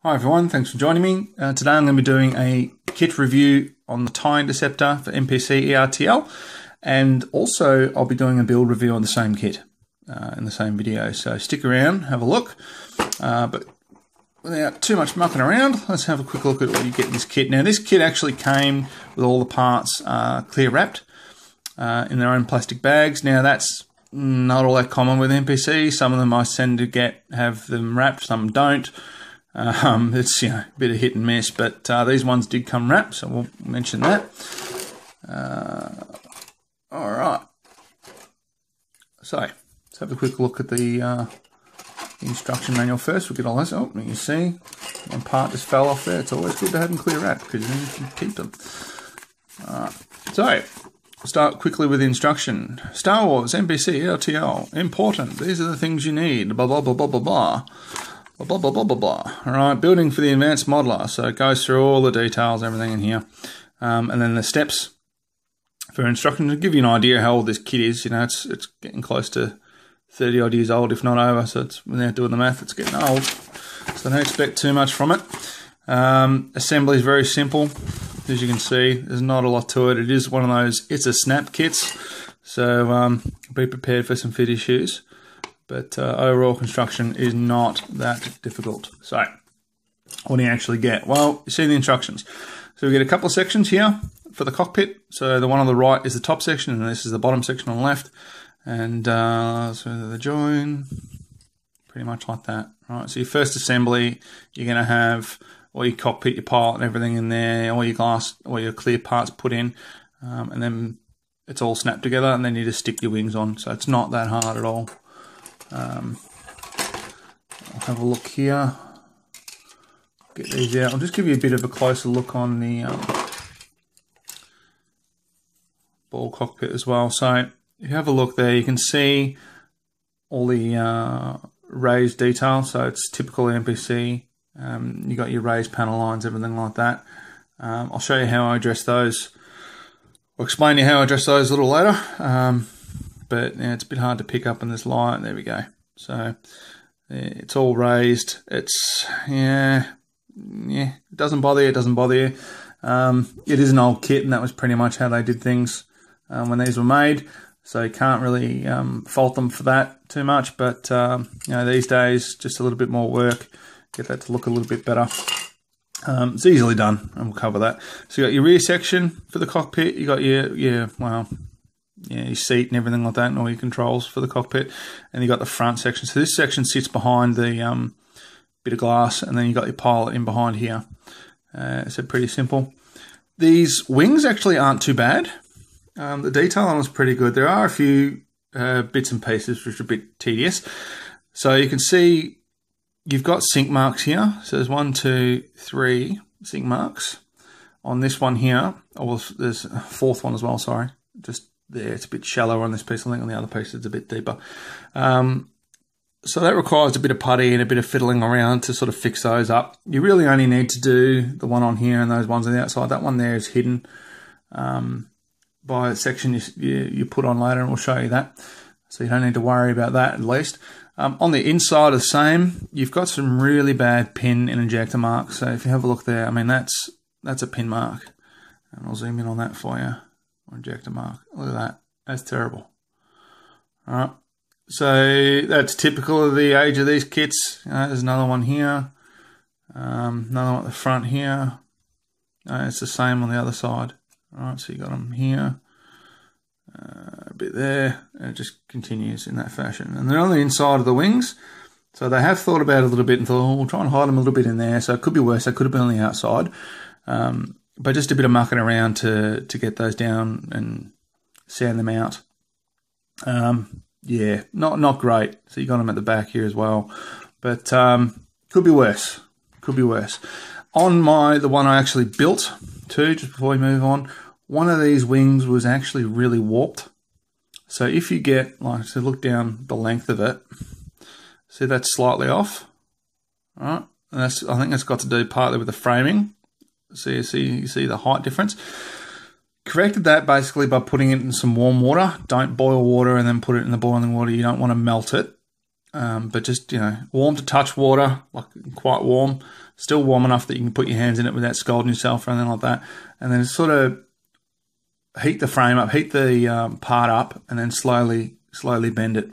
Hi everyone, thanks for joining me. Today I'm going to be doing a kit review on the tie interceptor for MPC ERTL, and also I'll be doing a build review on the same kit in the same video. So stick around, have a look, but without too much mucking around, let's have a quick look at what you get in this kit. Now this kit actually came with all the parts clear wrapped in their own plastic bags. Now that's not all that common with MPC. Some of them I tend to have them wrapped, some don't. It's a bit of hit and miss, but these ones did come wrapped, so we'll mention that. All right. So let's have a quick look at the instruction manual first. We'll get all this. Oh, you see, one part just fell off there. It's always good to have them clear wrapped because then you can keep them. All right. So we'll start quickly with the instruction. Star Wars, MPC, ERTL, important. These are the things you need. Blah blah blah blah blah blah. Blah, blah, blah, blah, blah. All right, building for the advanced modeler. So it goes through all the details, everything in here. And then the steps for instruction to give you an idea how old this kit is. You know, it's getting close to 30 odd years old, if not over. So it's, without doing the math, it's getting old. So don't expect too much from it. Assembly is very simple. As you can see, there's not a lot to it. It is one of those, it's a snap kits. So be prepared for some fit issues. But overall construction is not that difficult. So what do you actually get? Well, you see the instructions. So we get a couple of sections here for the cockpit. So the one on the right is the top section, and this is the bottom section on the left. And so the join, pretty much like that. All right, so your first assembly, you're going to have all your cockpit, your pilot and everything in there, all your glass, all your clear parts put in, and then it's all snapped together, and then you just stick your wings on. So it's not that hard at all. I'll have a look here, get these out. I'll just give you a bit of a closer look on the ball cockpit as well. So if you have a look there, you can see all the raised detail. So it's typical MPC. You got your raised panel lines, everything like that. I'll show you how I address those. I'll explain to you how I address those a little later. But yeah, it's a bit hard to pick up in this light. There we go. So it's all raised. It's, yeah, it doesn't bother you, it doesn't bother you. It is an old kit, and that was pretty much how they did things when these were made. So you can't really fault them for that too much. But, you know, these days, just a little bit more work. Get that to look a little bit better. It's easily done, and we'll cover that. So you got your rear section for the cockpit. You got your seat and everything like that, and all your controls for the cockpit. And you got the front section. So this section sits behind the bit of glass, and then you got your pilot in behind here. So pretty simple. These wings actually aren't too bad. The detail on was pretty good. There are a few bits and pieces which are a bit tedious. So you can see you've got sink marks here. So there's 1, 2, 3 sink marks on this one here. Oh, there's a fourth one as well, sorry. Just there, it's a bit shallower on this piece. I think on the other piece it's a bit deeper. So that requires a bit of putty and a bit of fiddling around to sort of fix those up. You really only need to do the one on here and those ones on the outside. That one there is hidden by a section you put on later, and we'll show you that. So you don't need to worry about that at least. On the inside of the same, you've got some really bad pin and injector marks. So if you have a look there, I mean, that's a pin mark. And I'll zoom in on that for you. Injector mark. Look at that. That's terrible. All right. So that's typical of the age of these kits. There's another one here. Another one at the front here. It's the same on the other side. All right. So you got them here. A bit there. And it just continues in that fashion. And they're on the inside of the wings. So they have thought about it a little bit and thought, oh, we'll try and hide them a little bit in there. So it could be worse. They could have been on the outside. But just a bit of mucking around to get those down and sand them out. Yeah, not great. So you got them at the back here as well. But could be worse. Could be worse. On the one I actually built too, just before we move on, one of these wings was actually really warped. So if you get, like, so look down the length of it, see that's slightly off. All right. And I think that's got to do partly with the framing. So you see the height difference. Corrected that basically by putting it in some warm water. Don't boil water and then put it in the boiling water. You don't want to melt it. But just, you know, warm to touch water, like quite warm. still warm enough that you can put your hands in it without scalding yourself or anything like that. And then sort of heat the frame up, heat the part up, and then slowly bend it,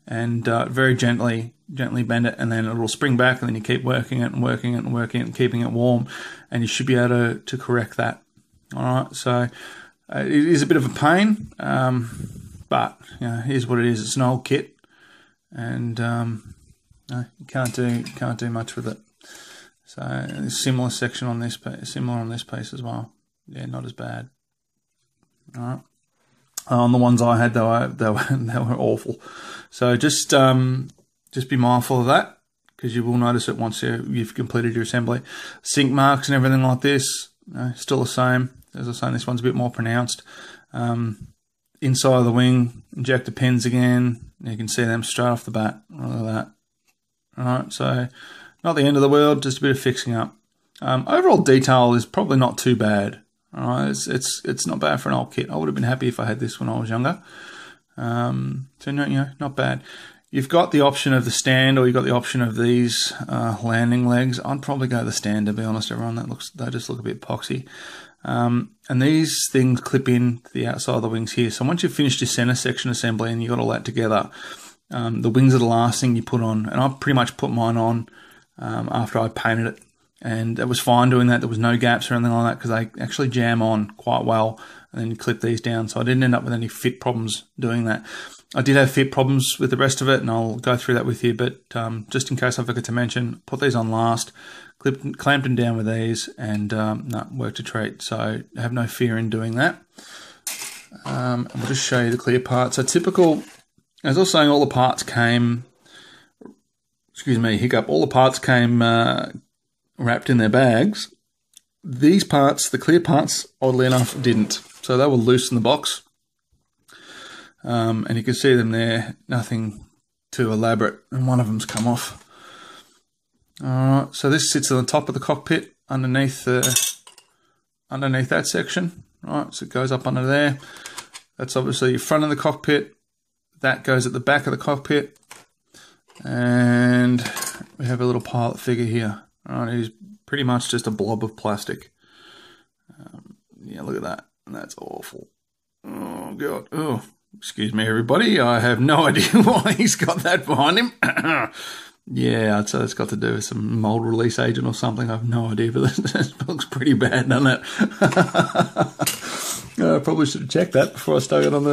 and very gently bend it, and then it will spring back, and then you keep working it and working it and working it and keeping it warm, and you should be able to correct that. All right, so it is a bit of a pain, but you know, here's what it is. It's an old kit, and you can't do much with it. So a similar section on this, similar on this piece as well. Yeah, not as bad. All right. On the ones I had, they were awful. So just be mindful of that, because you will notice it once you've completed your assembly. Sink marks and everything like this, still the same. As I was saying, this one's a bit more pronounced. Inside of the wing, injector pins again. You can see them straight off the bat. Look at that. All right, so not the end of the world, just a bit of fixing up. Overall detail is probably not too bad. All right, it's not bad for an old kit. I would have been happy if I had this when I was younger. So no, you know, not bad. You've got the option of the stand, or you've got the option of these landing legs. I'd probably go the stand, to be honest, everyone. They just look a bit poxy. And these things clip in to the outside of the wings here. So once you've finished your center section assembly and you got all that together, the wings are the last thing you put on. And I pretty much put mine on after I painted it. And it was fine doing that. There was no gaps or anything like that, because they actually jam on quite well, and then you clip these down. So I didn't end up with any fit problems doing that. I did have fit problems with the rest of it, and I'll go through that with you. But just in case I forget to mention, put these on last, clamped them down with these, and worked a treat. So have no fear in doing that. And we'll just show you the clear part. So typical, as I was saying, all the parts came, all the parts came wrapped in their bags. These parts, the clear parts, oddly enough, didn't. So they were loose in the box. And you can see them there, nothing too elaborate, and one of them's come off. Alright, so this sits on the top of the cockpit, underneath that section. Right, so it goes up under there. That's obviously your front of the cockpit. That goes at the back of the cockpit. And we have a little pilot figure here. Right, he's pretty much just a blob of plastic. Yeah, look at that. That's awful. Oh, God. Oh, excuse me, everybody. I have no idea why he's got that behind him. Yeah, I'd say it's got to do with some mold release agent or something. I have no idea, but it looks pretty bad, doesn't it? I probably should have checked that before I stuck it on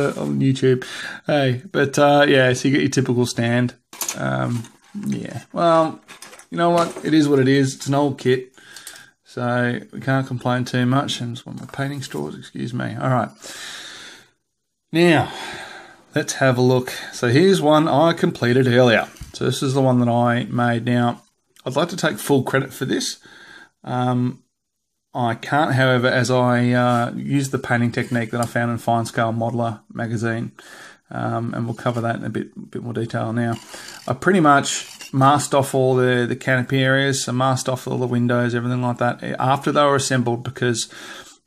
YouTube. Hey, but yeah, so you get your typical stand. Yeah, well, you know what? It is what it is. It's an old kit, so we can't complain too much. And it's one of my painting straws, excuse me. All right. Now, let's have a look. So here's one I completed earlier. So this is the one that I made. Now, I'd like to take full credit for this. I can't, however, as I used the painting technique that I found in Fine Scale Modeler magazine. And we'll cover that in a bit more detail now. I pretty much masked off all the canopy areas, so masked off all the windows, everything like that, after they were assembled, because,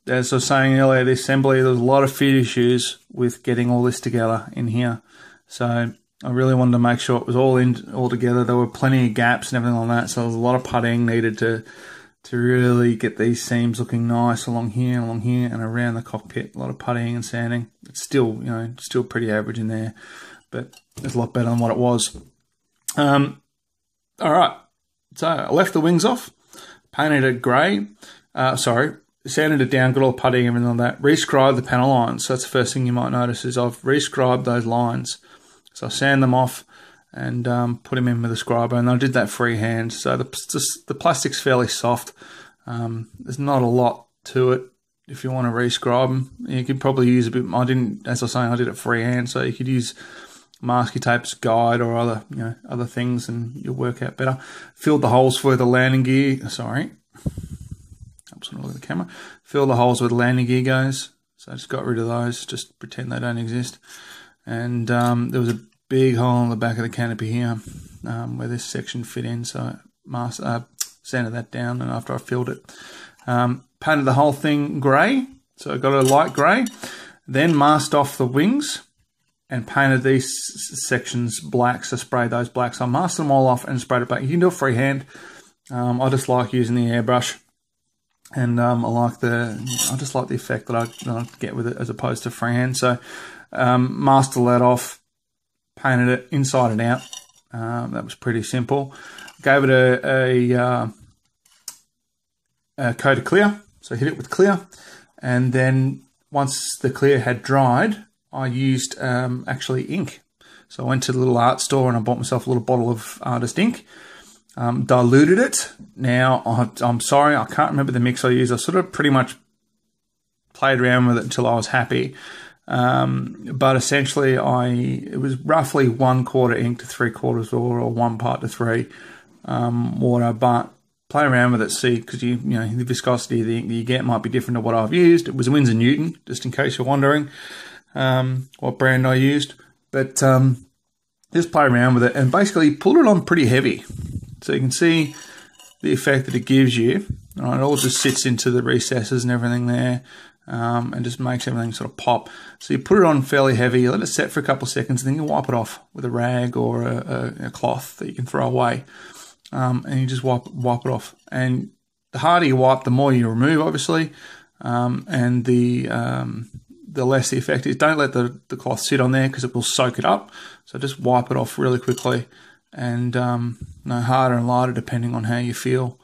as I was saying earlier, the assembly, there was a lot of fit issues with getting all this together in here. So I really wanted to make sure it was all together. There were plenty of gaps and everything like that, so there was a lot of putting needed to really get these seams looking nice along here, and around the cockpit. A lot of putting and sanding. It's still, you know, still pretty average in there, but it's a lot better than what it was. All right, so I left the wings off, painted it grey. Sanded it down, got all the putting and everything like that. Rescribed the panel lines. So that's the first thing you might notice is I've rescribed those lines. So I sand them off and put them in with a scriber, and I did that freehand. So the plastic's fairly soft. There's not a lot to it. If you want to rescribe them, you could probably use a bit. I didn't, as I was saying, I did it freehand, so you could use Masky Tape's guide or other things, and you'll work out better. Filled the holes for the landing gear. Sorry. Look at the camera. Fill the holes where the landing gear goes. So I just got rid of those. Just pretend they don't exist. And there was a big hole in the back of the canopy here where this section fit in. So I sanded that down, and after I filled it, painted the whole thing grey. So I got a light grey. Then masked off the wings and painted these sections black. So sprayed those blacks. So I masked them all off and sprayed it black. You can do it freehand. I just like using the airbrush, and I just like the effect that I get with it as opposed to freehand. So masked the lead off, painted it inside and out. That was pretty simple. Gave it a coat of clear, so hit it with clear, and then once the clear had dried, I used actually ink. So I went to the little art store and I bought myself a little bottle of artist ink, diluted it. Now, I'm sorry, I can't remember the mix I used. I sort of pretty much played around with it until I was happy. But essentially, it was roughly 1/4 ink to 3/4 water, or 1 part to 3 water. But play around with it, see, because the viscosity of the ink that you get might be different to what I've used. It was Winsor Newton, just in case you're wondering what brand I used. But just play around with it and basically pull it on pretty heavy, so you can see the effect that it gives you. Right, it all just sits into the recesses and everything there. And just makes everything sort of pop. So you put it on fairly heavy, let it set for a couple of seconds, and then you wipe it off with a rag or a cloth that you can throw away. And you just wipe it off. And the harder you wipe, the more you remove, obviously. And the less the effect is. Don't let the cloth sit on there because it will soak it up. So just wipe it off really quickly. And harder and lighter depending on how you feel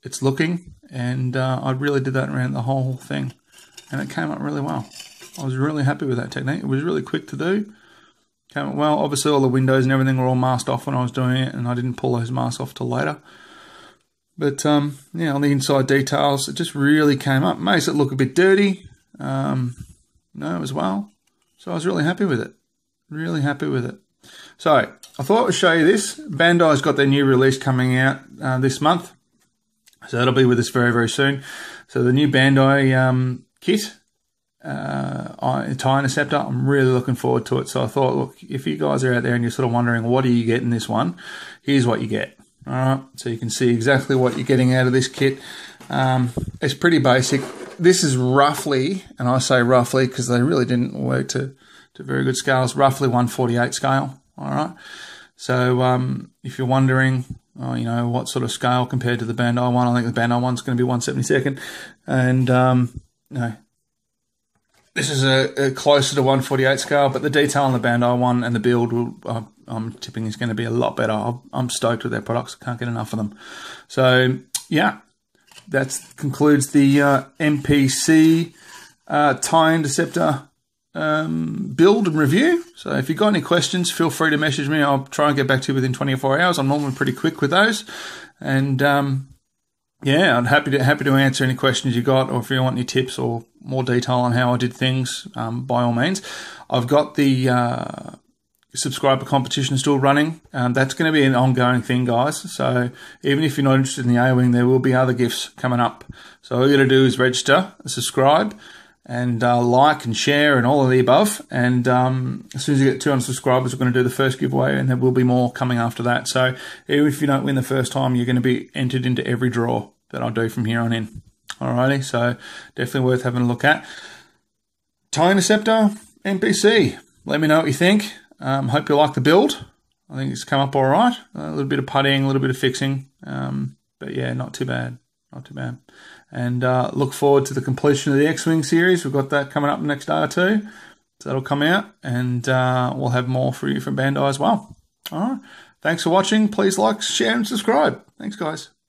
it's looking. And I really did that around the whole thing, and it came up really well. I was really happy with that technique. It was really quick to do. Came up well. Obviously, all the windows and everything were all masked off when I was doing it, and I didn't pull those masks off till later. But on the inside details, it just really came up. Makes it look a bit dirty, as well. So I was really happy with it. Really happy with it. So I thought I would show you this. Bandai's got their new release coming out this month. So that'll be with us very, very soon. So the new Bandai kit, Tie Interceptor, I'm really looking forward to it. So I thought, look, if you guys are out there and you're sort of wondering, what do you get in this one? Here's what you get. All right, so you can see exactly what you're getting out of this kit. It's pretty basic. This is roughly, and I say roughly because they really didn't work to very good scales, roughly 1/48 scale. All right. So if you're wondering, what sort of scale compared to the Bandai one, I think the Bandai one's going to be 1/72. And, this is a closer to 1/48 scale, but the detail on the Bandai one and the build, I'm tipping is going to be a lot better. I'm stoked with their products. I can't get enough of them. So, yeah, that concludes the MPC Tie Interceptor build and review. So if you've got any questions, feel free to message me. I'll try and get back to you within 24 hours. I'm normally pretty quick with those. And I'm happy to answer any questions you got, or if you want any tips or more detail on how I did things, by all means. I've got the subscriber competition still running. That's going to be an ongoing thing, guys. So even if you're not interested in the A-Wing, there will be other gifts coming up. So all you got to do is register, subscribe, and like and share and all of the above. And as soon as you get 200 subscribers, we're going to do the first giveaway, and there will be more coming after that. So even if you don't win the first time, you're going to be entered into every draw that I'll do from here on in. Alrighty, so definitely worth having a look at. Tie Interceptor MPC. Let me know what you think. Hope you like the build. I think it's come up all right. A little bit of puttying, a little bit of fixing. But yeah, not too bad. Not too bad. And look forward to the completion of the X-Wing series. We've got that coming up next day or two. So that'll come out, and we'll have more for you from Bandai as well. All right. Thanks for watching. Please like, share, and subscribe. Thanks, guys.